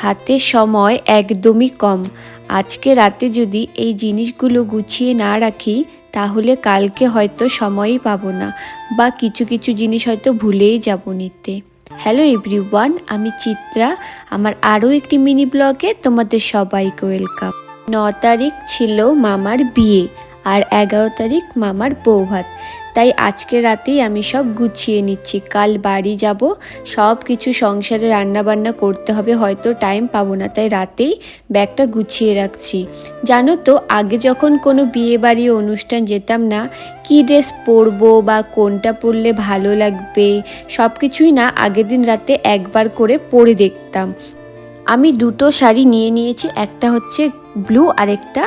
হাতে সময় একদমই কম। আজকে রাতে যদি এই জিনিসগুলো গুছিয়ে না রাখি তাহলে কালকে হয়তো সময়ই পাবো না, বা কিছু কিছু জিনিস হয়তো ভুলেই যাব নিতে। হ্যালো এভরিওয়ান, আমি চিত্রা। আমার আরও একটি মিনি ব্লগে তোমাদের সবাইকে ওয়েলকাম। 9 তারিখ ছিল মামার বিয়ে, আর 11 তারিখ মামার বৌভাত। তাই আজকে রাতেই আমি সব গুছিয়ে নিচ্ছি, কাল বাড়ি যাব, সব কিছু সংসারে রান্নাবান্না করতে হবে, হয়তো টাইম পাবো না, তাই রাতেই ব্যাগটা গুছিয়ে রাখছি। জানো তো, আগে যখন কোনো বিয়ে বাড়ি অনুষ্ঠান যেতাম না, কী ড্রেস পরবো বা কোনটা পরলে ভালো লাগবে সব কিছুই না আগের দিন রাতে একবার করে পরে দেখতাম। আমি দুটো শাড়ি নিয়ে নিয়েছি, একটা হচ্ছে ব্লু আর একটা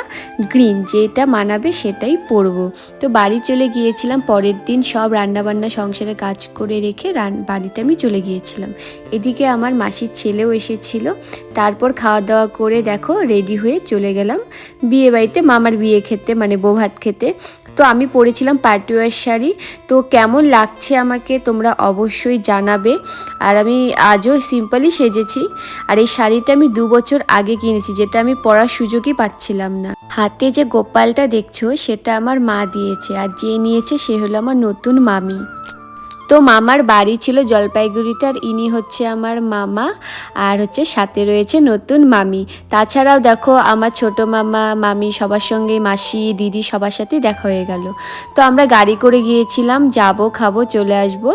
গ্রিন, যেটা মানাবে সেটাই পরবো। তো বাড়ি চলে গিয়েছিলাম পরের দিন, সব রান্নাবান্না সংসারে কাজ করে রেখে বাড়িতে আমি চলে গিয়েছিলাম। এদিকে আমার মাসির ছেলেও এসেছিল। তারপর খাওয়া দাওয়া করে দেখো রেডি হয়ে চলে গেলাম বিয়ে বাড়িতে, মামার বিয়ে খেতে, মানে বৌভাত খেতে। তো আমি পরেছিলাম পার্টিওয়ার শাড়ি। তো কেমন লাগছে আমাকে তোমরা অবশ্যই জানাবে। আর আমি আজও সিম্পলই সেজেছি। আর এই শাড়িটা আমি 2 বছর আগে কিনেছি, যেটা আমি পরার সুযোগই পাচ্ছিলাম না। হাতে যে গোপালটা দেখছো সেটা আমার মা দিয়েছে, আর যে নিয়েছে সে হলো আমার নতুন মামি। তো মামার বাড়ি ছিল জলপাইগুড়িতে, আর ইনি হচ্ছে আমার মামা, আর হচ্ছে সাথে রয়েছে নতুন মামি। তাছাড়াও দেখো আমার ছোট মামা মামি সবার সঙ্গে, মাসি দিদি সবার সাথেই দেখা হয়ে গেল। তো আমরা গাড়ি করে গিয়েছিলাম, যাবো খাবো চলে আসবো।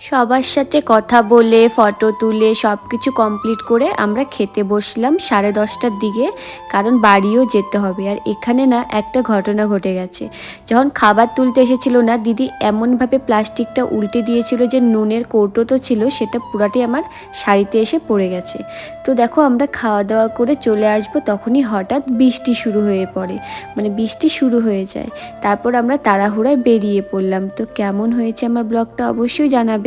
সবার সাথে কথা বলে ফটো তুলে সব কিছু কমপ্লিট করে আমরা খেতে বসলাম 10:30টার দিকে, কারণ বাড়িও যেতে হবে। আর এখানে না একটা ঘটনা ঘটে গেছে। যখন খাবার তুলতে এসেছিল না, দিদি এমনভাবে প্লাস্টিকটা উল্টে দিয়েছিল যে নুনের কৌটো তো ছিল সেটা পুরাটি আমার শাড়িতে এসে পড়ে গেছে। তো দেখো আমরা খাওয়া দাওয়া করে চলে আসবো, তখনই হঠাৎ বৃষ্টি শুরু হয়ে পড়ে, মানে বৃষ্টি শুরু হয়ে যায়। তারপর আমরা তাড়াহুড়ায় বেরিয়ে পড়লাম। তো কেমন হয়েছে আমার ব্লগটা অবশ্যই জানাবে।